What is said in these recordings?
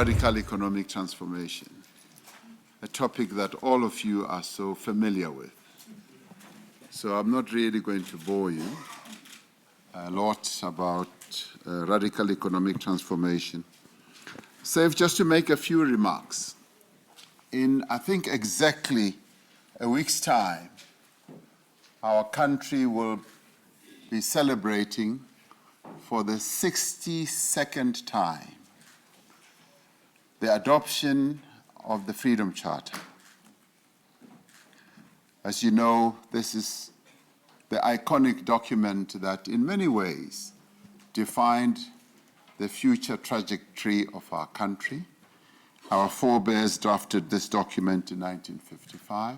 radical economic transformation, a topic that all of you are so familiar with. So I'm not really going to bore you a lot about radical economic transformation, save just to make a few remarks. In, I think, exactly a week's time, our country will be celebrating for the 62nd time the adoption of the Freedom Charter. As you know, this is the iconic document that in many ways defined the future trajectory of our country. Our forebears drafted this document in 1955.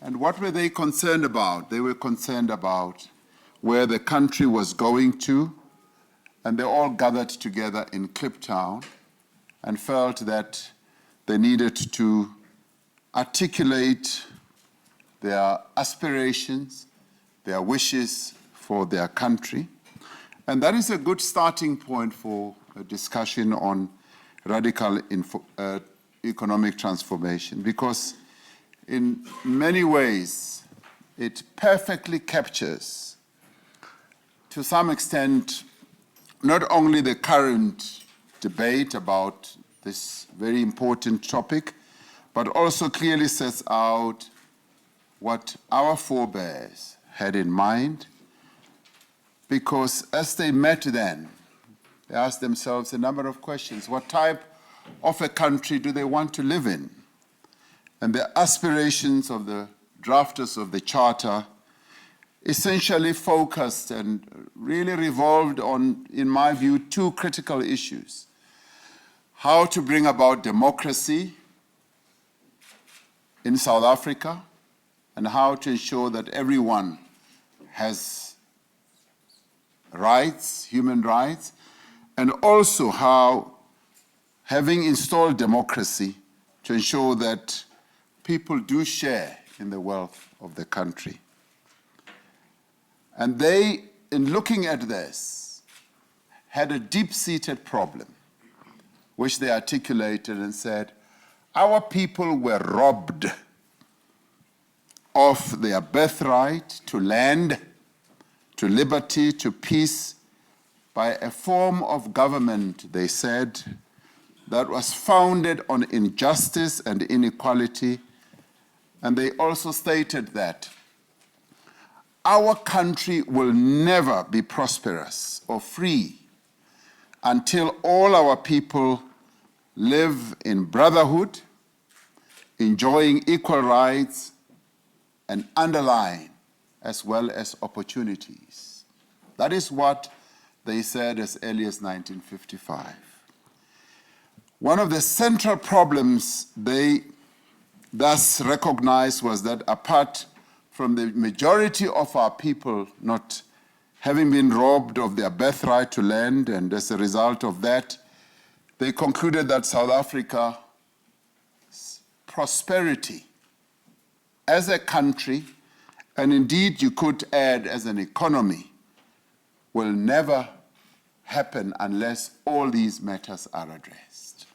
And what were they concerned about? They were concerned about where the country was going to, and they all gathered together in Kliptown and felt that they needed to articulate their aspirations, their wishes for their country. And that is a good starting point for a discussion on radical economic transformation, because in many ways it perfectly captures, to some extent, not only the current debate about this very important topic, but also clearly sets out what our forebears had in mind, because as they met then, they asked themselves a number of questions. What type of a country do they want to live in? And the aspirations of the drafters of the Charter essentially focused and really revolved on, in my view, two critical issues: how to bring about democracy in South Africa, and how to ensure that everyone has rights, human rights, and also how, having installed democracy, to ensure that people do share in the wealth of the country. And they, in looking at this, had a deep-seated problem, which they articulated and said, our people were robbed of their birthright to land, to liberty, to peace, by a form of government, they said, that was founded on injustice and inequality. And they also stated that our country will never be prosperous or free until all our people live in brotherhood, enjoying equal rights, and underlying as well as opportunities. That is what they said as early as 1955. One of the central problems they thus recognized was that apart from the majority of our people not having been robbed of their birthright to land, and as a result of that, they concluded that South Africa's prosperity as a country, and indeed you could add as an economy, will never happen unless all these matters are addressed.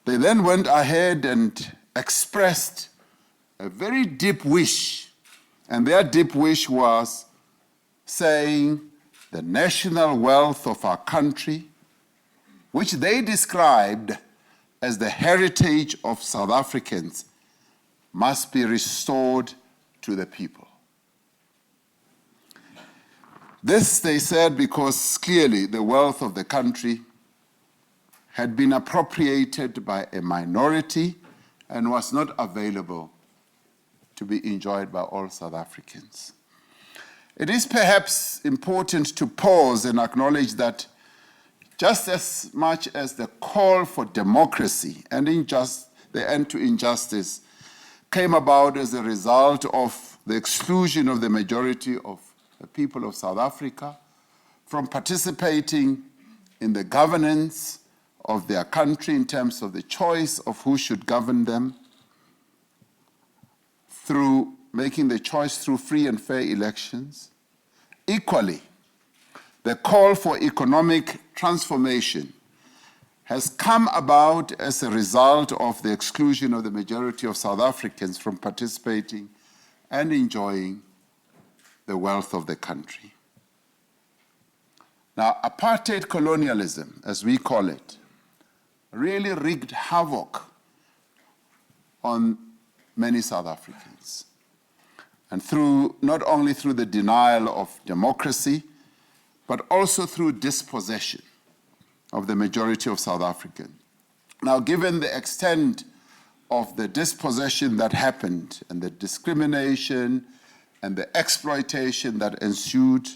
They then went ahead and expressed a very deep wish, and their deep wish was saying the national wealth of our country, which they described as the heritage of South Africans, must be restored to the people. This, they said, because clearly the wealth of the country had been appropriated by a minority and was not available to be enjoyed by all South Africans. It is perhaps important to pause and acknowledge that just as much as the call for democracy and the end to injustice came about as a result of the exclusion of the majority of the people of South Africa from participating in the governance of their country in terms of the choice of who should govern them, through making the choice through free and fair elections. Equally, the call for economic transformation has come about as a result of the exclusion of the majority of South Africans from participating and enjoying the wealth of the country. Now, apartheid colonialism, as we call it, really wreaked havoc on many South Africans. And not only through the denial of democracy, but also through dispossession of the majority of South Africans. Now, given the extent of the dispossession that happened and the discrimination and the exploitation that ensued,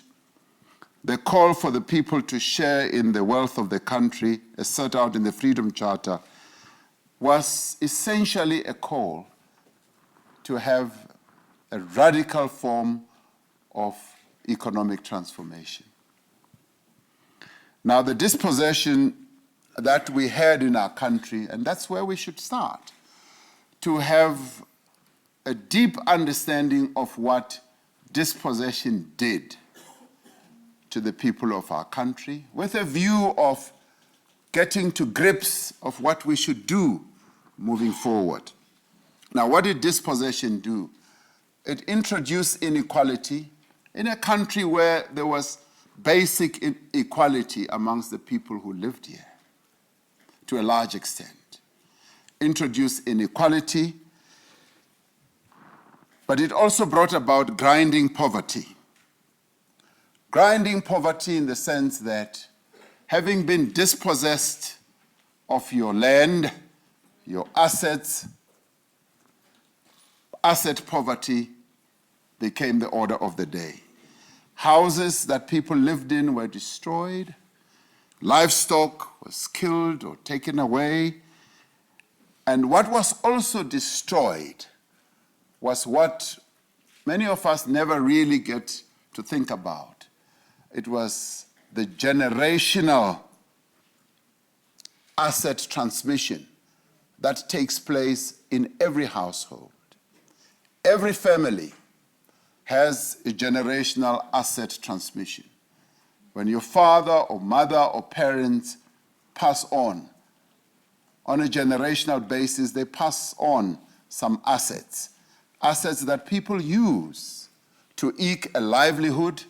the call for the people to share in the wealth of the country, as set out in the Freedom Charter, was essentially a call to have a radical form of economic transformation. Now, the dispossession that we had in our country, and that's where we should start, to have a deep understanding of what dispossession did to the people of our country, with a view of getting to grips of what we should do moving forward. Now, what did dispossession do? It introduced inequality in a country where there was basic equality amongst the people who lived here, to a large extent. Introduced inequality, but it also brought about grinding poverty. Grinding poverty in the sense that having been dispossessed of your land, your assets, asset poverty became the order of the day. Houses that people lived in were destroyed. Livestock was killed or taken away. And what was also destroyed was what many of us never really get to think about. It was the generational asset transmission that takes place in every household. Every family has a generational asset transmission. When your father or mother or parents pass on a generational basis, they pass on some assets that people use to eke a livelihood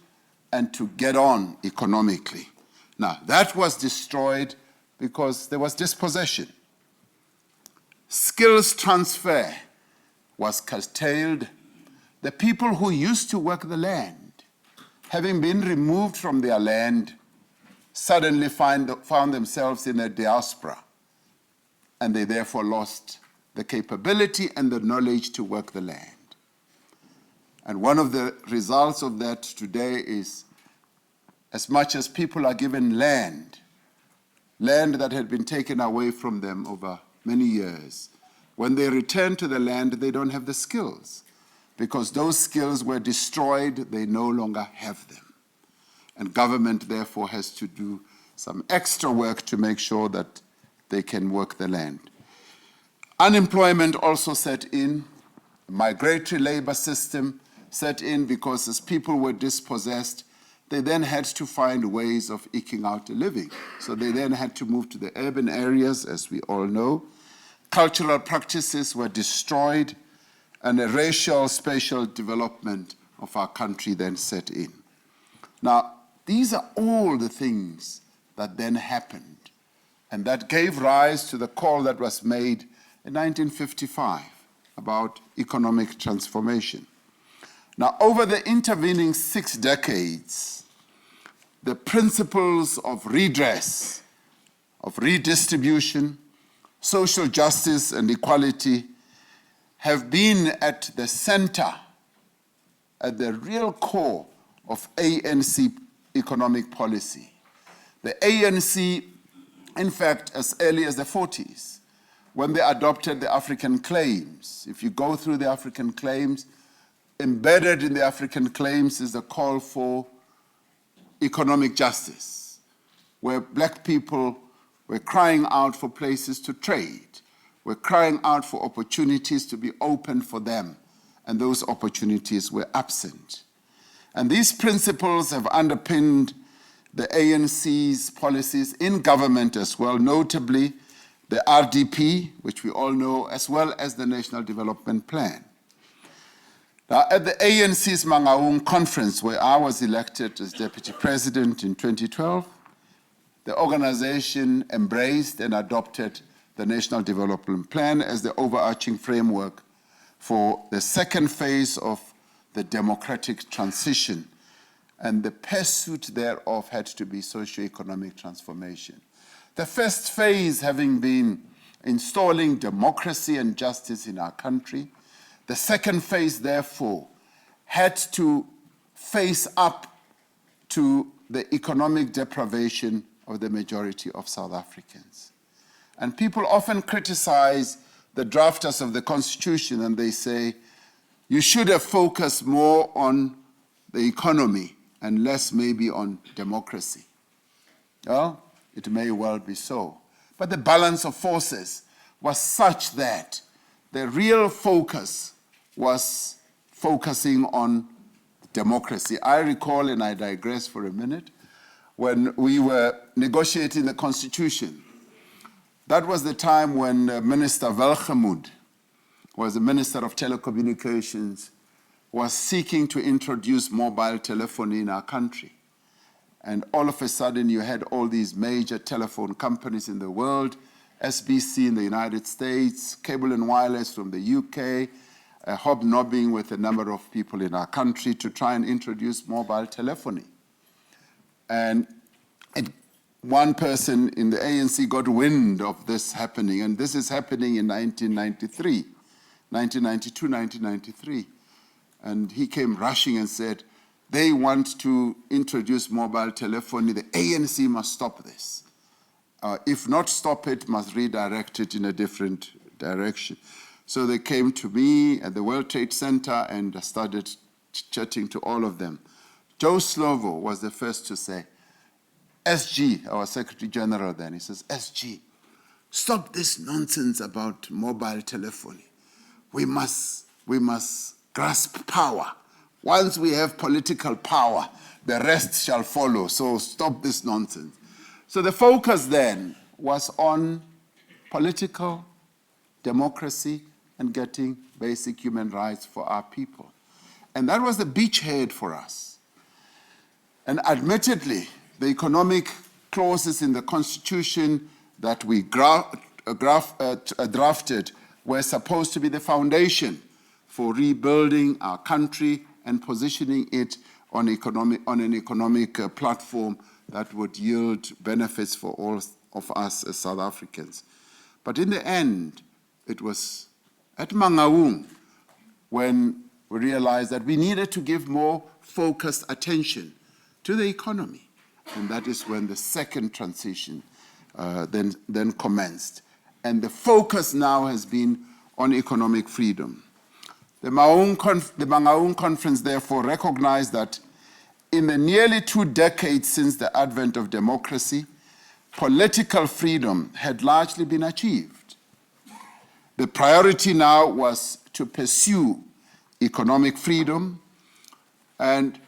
and to get on economically. Now, that was destroyed because there was dispossession. Skills transfer was curtailed. The people who used to work the land, having been removed from their land, suddenly found themselves in a diaspora, and they therefore lost the capability and the knowledge to work the land. And one of the results of that today is, as much as people are given land that had been taken away from them over many years, when they return to the land, they don't have the skills. Because those skills were destroyed, they no longer have them. And government, therefore, has to do some extra work to make sure that they can work the land. Unemployment also set in. Migratory labor system set in because as people were dispossessed, they then had to find ways of eking out a living. So they then had to move to the urban areas, as we all know. Cultural practices were destroyed, and a racial spatial development of our country then set in. Now, these are all the things that then happened, and that gave rise to the call that was made in 1955 about economic transformation. Now, over the intervening 6 decades, the principles of redress, of redistribution, social justice, and equality have been at the center, at the real core of ANC economic policy. The ANC, in fact, as early as the 40s, when they adopted the African claims, if you go through the African claims, embedded in the African claims is the call for economic justice, where black people were crying out for places to trade. We're crying out for opportunities to be open for them, and those opportunities were absent. And these principles have underpinned the ANC's policies in government as well, notably the RDP, which we all know, as well as the National Development Plan. Now, at the ANC's Mangaung conference, where I was elected as deputy president in 2012, the organization embraced and adopted the National Development Plan as the overarching framework for the second phase of the democratic transition, and the pursuit thereof had to be socio-economic transformation. The first phase having been installing democracy and justice in our country, the second phase, therefore, had to face up to the economic deprivation of the majority of South Africans. And people often criticize the drafters of the Constitution, and they say, you should have focused more on the economy and less maybe on democracy. Well, it may well be so. But the balance of forces was such that the real focus was focusing on democracy. I recall, and I digress for a minute, when we were negotiating the Constitution. That was the time when Minister Welgemoed, who was the Minister of Telecommunications, was seeking to introduce mobile telephony in our country. And all of a sudden, you had all these major telephone companies in the world, SBC in the United States, Cable and Wireless from the UK, hobnobbing with a number of people in our country to try and introduce mobile telephony. And one person in the ANC got wind of this happening, and this is happening in 1992, 1993. And he came rushing and said, they want to introduce mobile telephony. The ANC must stop this. If not stop it, must redirect it in a different direction. So they came to me at the World Trade Center and started chatting to all of them. Joe Slovo was the first to say, SG, our Secretary General then, he says, SG, stop this nonsense about mobile telephony. We must grasp power. Once we have political power, the rest shall follow. So stop this nonsense. So the focus then was on political democracy and getting basic human rights for our people. And that was the beachhead for us. And admittedly, the economic clauses in the Constitution that we drafted were supposed to be the foundation for rebuilding our country and positioning it on an economic platform that would yield benefits for all of us as South Africans. But in the end, it was at Mangaung when we realized that we needed to give more focused attention to the economy. And that is when the second transition then commenced. And the focus now has been on economic freedom. The Mangaung Conference therefore recognized that in the nearly 2 decades since the advent of democracy, political freedom had largely been achieved. The priority now was to pursue economic freedom, and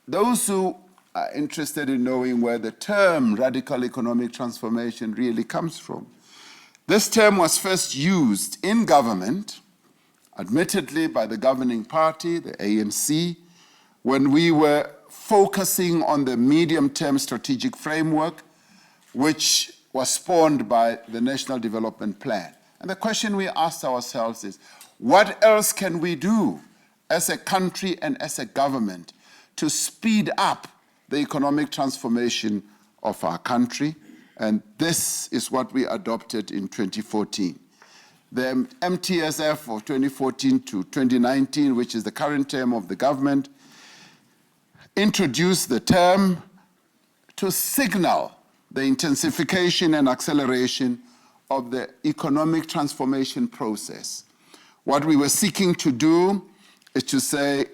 those who are interested in knowing where the term radical economic transformation really comes from. This term was first used in government, admittedly by the governing party, the ANC, when we were focusing on the medium-term strategic framework, which was spawned by the National Development Plan. And the question we asked ourselves is, what else can we do as a country and as a government to speed up the economic transformation of our country? And this is what we adopted in 2014. The MTSF of 2014 to 2019, which is the current term of the government, introduced the term to signal the intensification and acceleration of the economic transformation process. What we were seeking to do is to say,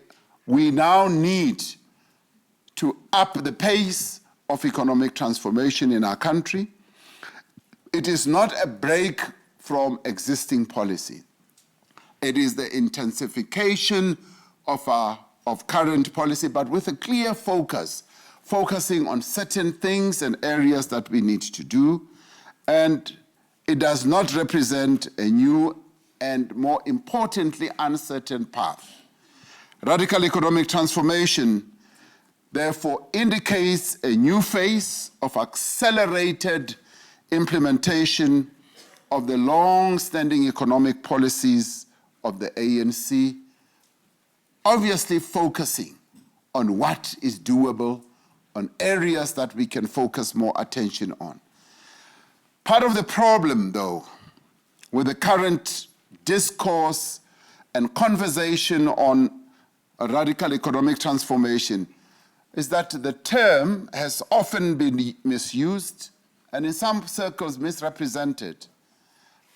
we now need to up the pace of economic transformation in our country. It is not a break from existing policy. It is the intensification of current policy, but with a clear focus focusing on certain things and areas that we need to do, and it does not represent a new and, more importantly, uncertain path. Radical economic transformation, therefore, indicates a new phase of accelerated implementation of the long-standing economic policies of the ANC, obviously focusing on what is doable, on areas that we can focus more attention on. Part of the problem, though, with the current discourse and conversation on a radical economic transformation is that the term has often been misused and in some circles misrepresented,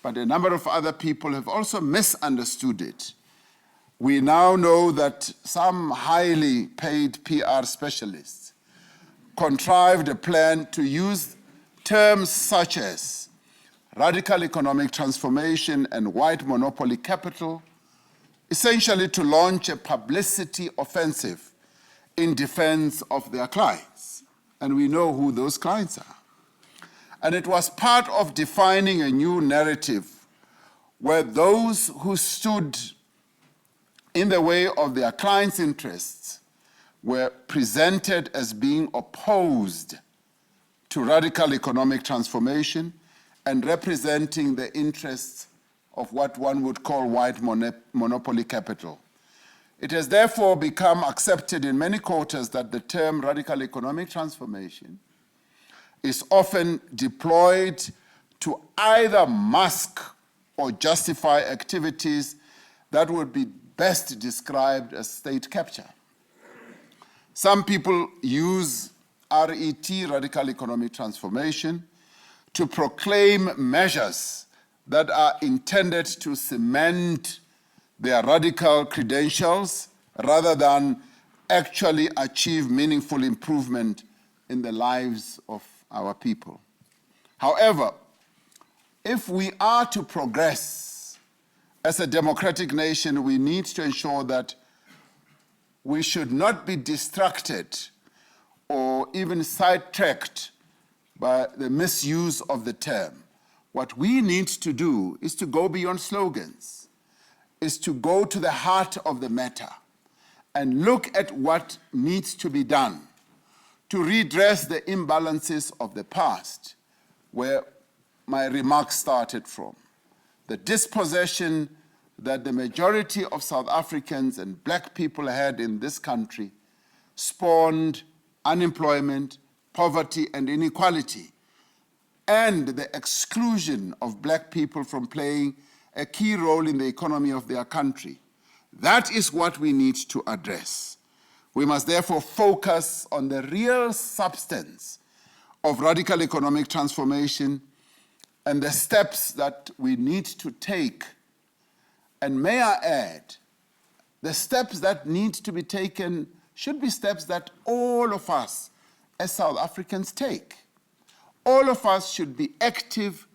but a number of other people have also misunderstood it. We now know that some highly paid PR specialists contrived a plan to use terms such as radical economic transformation and white monopoly capital, essentially to launch a publicity offensive in defense of their clients. And we know who those clients are. And it was part of defining a new narrative where those who stood in the way of their clients' interests were presented as being opposed to radical economic transformation and representing the interests of what one would call white monopoly capital. It has therefore become accepted in many quarters that the term radical economic transformation is often deployed to either mask or justify activities that would be best described as state capture. Some people use RET, radical economic transformation, to proclaim measures that are intended to cement their radical credentials rather than actually achieve meaningful improvement in the lives of our people. However, if we are to progress as a democratic nation, we need to ensure that we should not be distracted or even sidetracked by the misuse of the term. What we need to do is to go beyond slogans, is to go to the heart of the matter and look at what needs to be done to redress the imbalances of the past, where my remarks started from. The dispossession that the majority of South Africans and black people had in this country spawned unemployment, poverty, and inequality, and the exclusion of black people from playing a key role in the economy of their country. That is what we need to address. We must therefore focus on the real substance of radical economic transformation and the steps that we need to take. And may I add, the steps that need to be taken should be steps that all of us as South Africans take. All of us should be active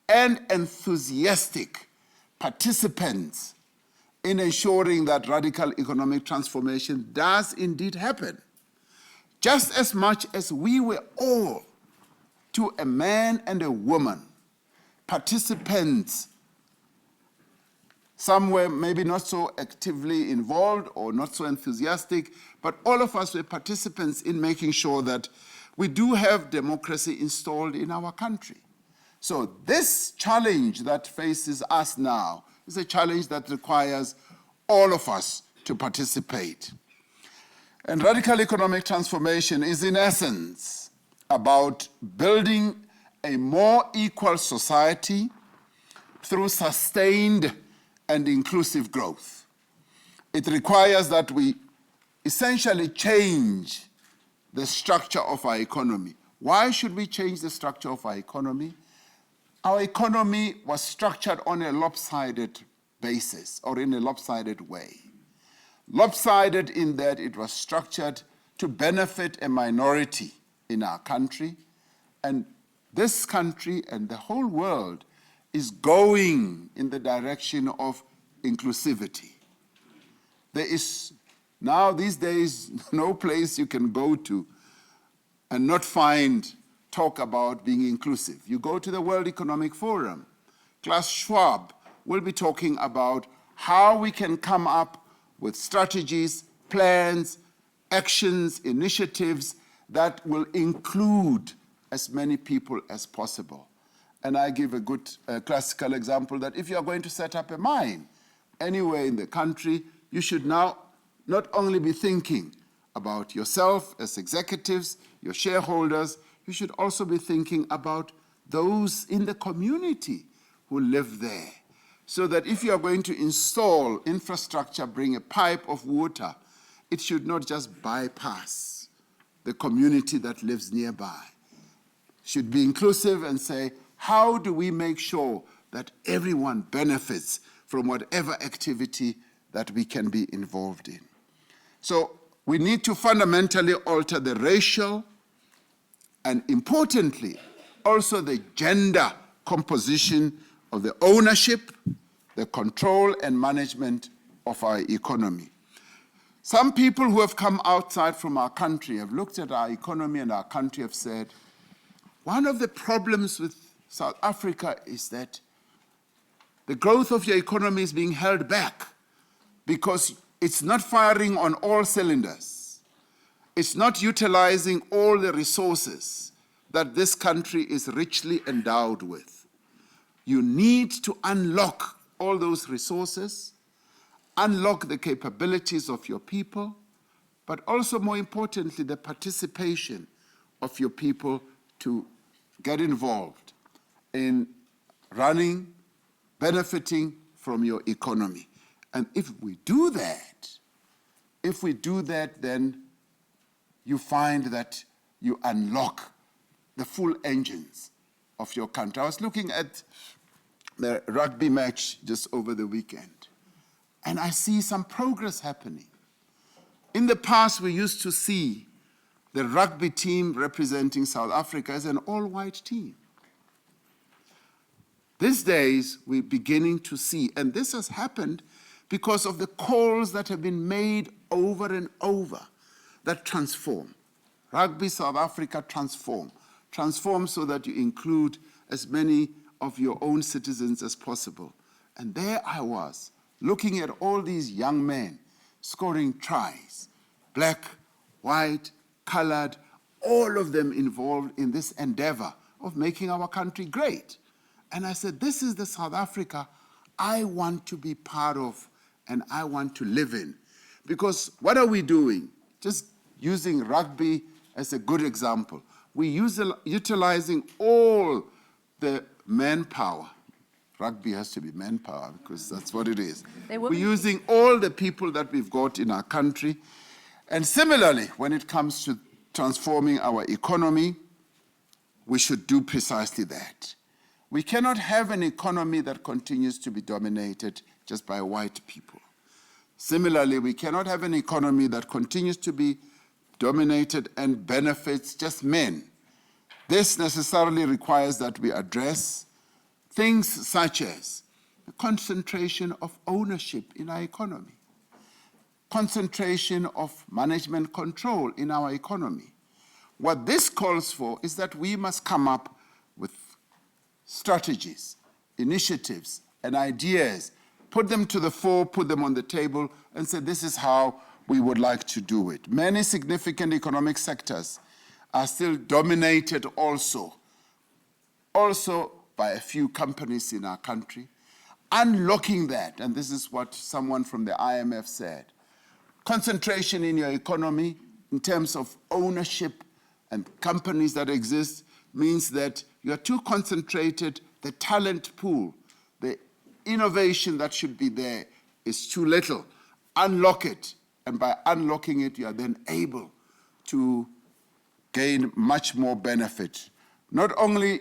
and enthusiastic participants in ensuring that radical economic transformation does indeed happen. Just as much as we were all, to a man and a woman, participants, some were maybe not so actively involved or not so enthusiastic, but all of us were participants in making sure that we do have democracy installed in our country. So this challenge that faces us now is a challenge that requires all of us to participate. And radical economic transformation is, in essence, about building a more equal society through sustained and inclusive growth. It requires that we essentially change the structure of our economy. Why should we change the structure of our economy? Our economy was structured on a lopsided basis or in a lopsided way. Lopsided in that it was structured to benefit a minority in our country, and this country and the whole world is going in the direction of inclusivity. There is now these days no place you can go to and not find talk about being inclusive. You go to the World Economic Forum, Klaus Schwab will be talking about how we can come up with strategies, plans, actions, initiatives that will include as many people as possible. And I give a good classical example that if you're going to set up a mine anywhere in the country, you should now not only be thinking about yourself as executives, your shareholders, you should also be thinking about those in the community who live there. So that if you are going to install infrastructure, bring a pipe of water, it should not just bypass the community that lives nearby. It should be inclusive and say, how do we make sure that everyone benefits from whatever activity that we can be involved in? So we need to fundamentally alter the racial and, importantly, also the gender composition of the ownership, the control and management of our economy. Some people who have come outside from our country have looked at our economy and our country have said, one of the problems with South Africa is that the growth of your economy is being held back because it's not firing on all cylinders. It's not utilizing all the resources that this country is richly endowed with. You need to unlock all those resources, unlock the capabilities of your people, but also, more importantly, the participation of your people to get involved in running, benefiting from your economy. And if we do that, then you find that you unlock the full engines of your country. I was looking at the rugby match just over the weekend, and I see some progress happening. In the past, we used to see the rugby team representing South Africa as an all-white team. These days, we're beginning to see, and this has happened because of the calls that have been made over and over that transform. Rugby South Africa transform. Transform so that you include as many of your own citizens as possible. And there I was, looking at all these young men scoring tries, black, white, colored, all of them involved in this endeavor of making our country great. And I said, this is the South Africa I want to be part of and I want to live in. Because what are we doing? Just using rugby as a good example. We're utilizing all the manpower. Rugby has to be manpower because that's what it is. We're using all the people that we've got in our country. And similarly, when it comes to transforming our economy, we should do precisely that. We cannot have an economy that continues to be dominated just by white people. Similarly, we cannot have an economy that continues to be dominated and benefits just men. This necessarily requires that we address things such as the concentration of ownership in our economy, concentration of management control in our economy. What this calls for is that we must come up with strategies, initiatives, and ideas, put them to the fore, put them on the table, and say this is how we would like to do it. Many significant economic sectors are still dominated also by a few companies in our country. Unlocking that, and this is what someone from the IMF said, concentration in your economy in terms of ownership and companies that exist means that you are too concentrated, the talent pool, the innovation that should be there is too little. Unlock it, and by unlocking it, you are then able to gain much more benefit. Not only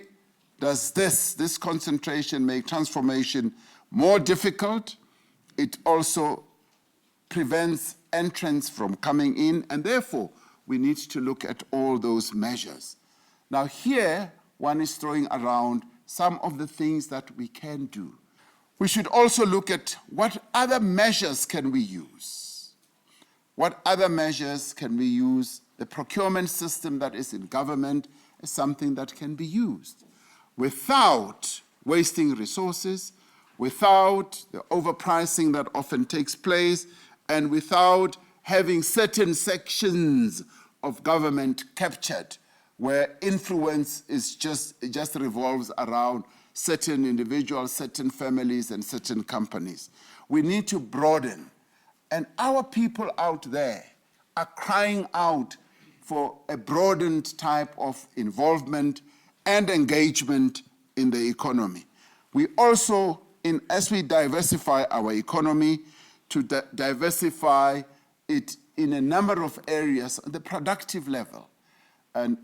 does this concentration make transformation more difficult, it also prevents entrants from coming in, and therefore we need to look at all those measures. Now here, one is throwing around some of the things that we can do. We should also look at what other measures can we use? What other measures can we use the procurement system that is in government is something that can be used without wasting resources, without the overpricing that often takes place, and without having certain sections of government captured where influence is just revolves around certain individuals, certain families, and certain companies. We need to broaden. And our people out there are crying out for a broadened type of involvement and engagement in the economy. We also, as we diversify our economy, to diversify it in a number of areas on the productive level. And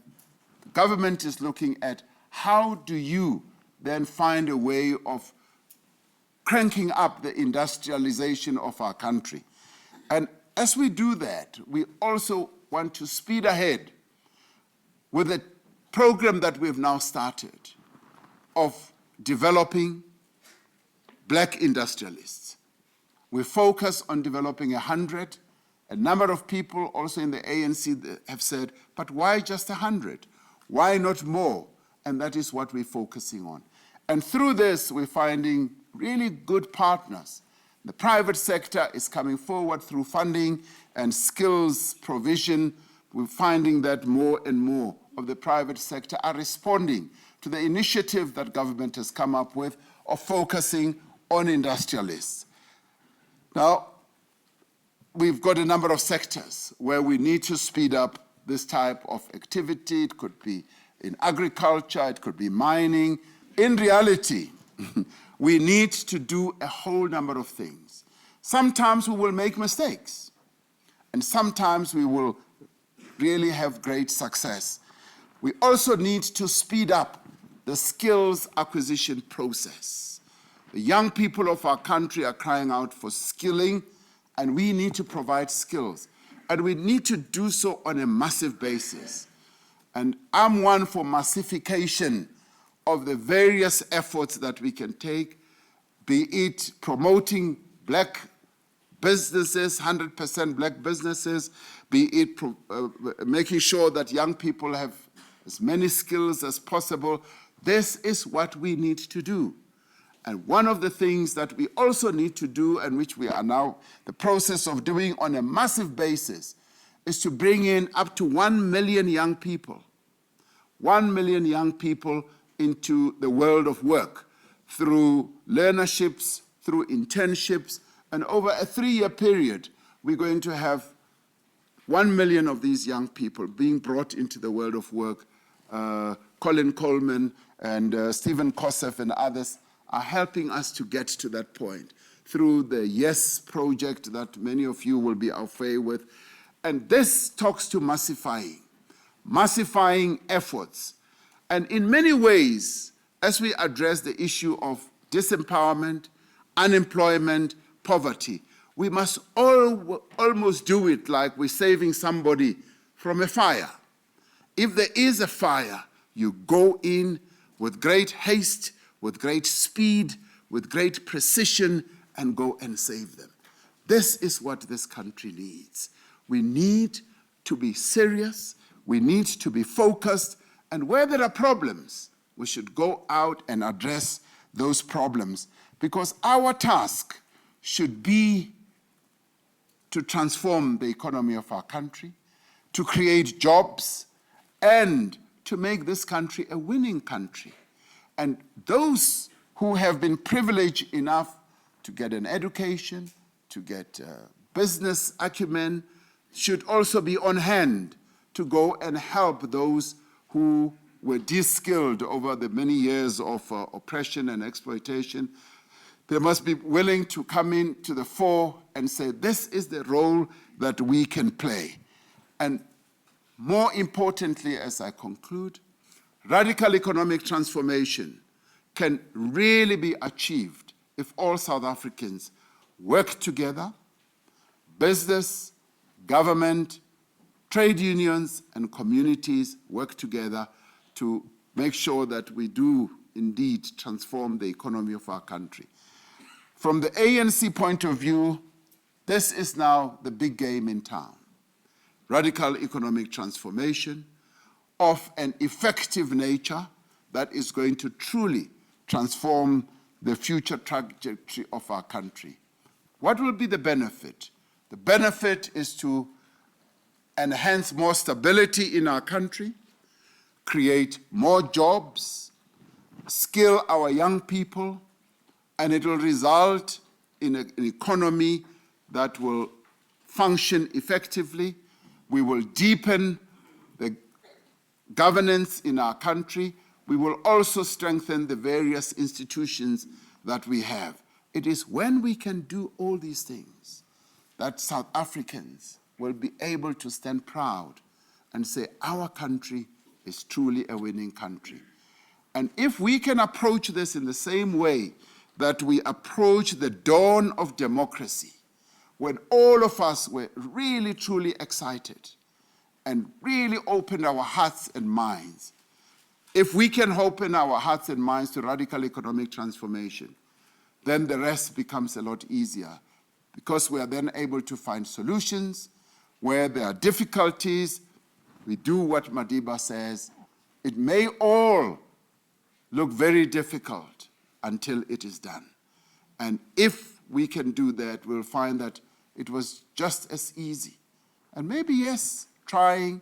the government is looking at how do you then find a way of cranking up the industrialization of our country. And as we do that, we also want to speed ahead with a program that we've now started of developing black industrialists. We focus on developing 100. A number of people also in the ANC have said, but why just 100? Why not more? And that is what we're focusing on. And through this, we're finding really good partners. The private sector is coming forward through funding and skills provision. We're finding that more and more of the private sector are responding to the initiative that government has come up with of focusing on industrialists. Now, we've got a number of sectors where we need to speed up this type of activity. It could be in agriculture, it could be mining. In reality, we need to do a whole number of things. Sometimes we will make mistakes, and sometimes we will really have great success. We also need to speed up the skills acquisition process. The young people of our country are crying out for skilling, and we need to provide skills. And we need to do so on a massive basis. And I'm one for massification of the various efforts that we can take, be it promoting black businesses, 100% black businesses, be it making sure that young people have as many skills as possible. This is what we need to do. And one of the things that we also need to do, and which we are now the process of doing on a massive basis, is to bring in up to 1 million young people. 1 million young people into the world of work through learnerships, through internships, and over a 3-year period, we're going to have 1 million of these young people being brought into the world of work. Colin Coleman and Stephen Kosef and others are helping us to get to that point through the YES project that many of you will be au fait with. And this talks to massifying efforts. And in many ways, as we address the issue of disempowerment, unemployment, poverty, we must almost do it like we're saving somebody from a fire. If there is a fire, you go in with great haste, with great speed, with great precision, and go and save them. This is what this country needs. We need to be serious, we need to be focused, and where there are problems, we should go out and address those problems, because our task should be to transform the economy of our country, to create jobs, and to make this country a winning country. And those who have been privileged enough to get an education, to get business acumen, should also be on hand to go and help those who were de-skilled over the many years of oppression and exploitation. They must be willing to come in to the fore and say, this is the role that we can play. And more importantly, as I conclude, radical economic transformation can really be achieved if all South Africans work together, business, government, trade unions, and communities work together to make sure that we do indeed transform the economy of our country. From the ANC point of view, this is now the big game in town. radical economic transformation of an effective nature that is going to truly transform the future trajectory of our country. What will be the benefit? The benefit is to enhance more stability in our country, create more jobs, skill our young people, and it will result in an economy that will function effectively. We will deepen the governance in our country. We will also strengthen the various institutions that we have. It is when we can do all these things that South Africans will be able to stand proud and say, our country is truly a winning country. And if we can approach this in the same way that we approach the dawn of democracy, when all of us were really, truly excited and really opened our hearts and minds, if we can open our hearts and minds to radical economic transformation, then the rest becomes a lot easier, because we are then able to find solutions. Where there are difficulties, we do what Madiba says. It may all look very difficult until it is done. And if we can do that, we'll find that it was just as easy. And maybe, yes, trying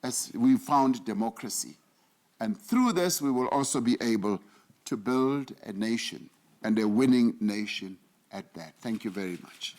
as we found democracy. And through this, we will also be able to build a nation, and a winning nation at that. Thank you very much.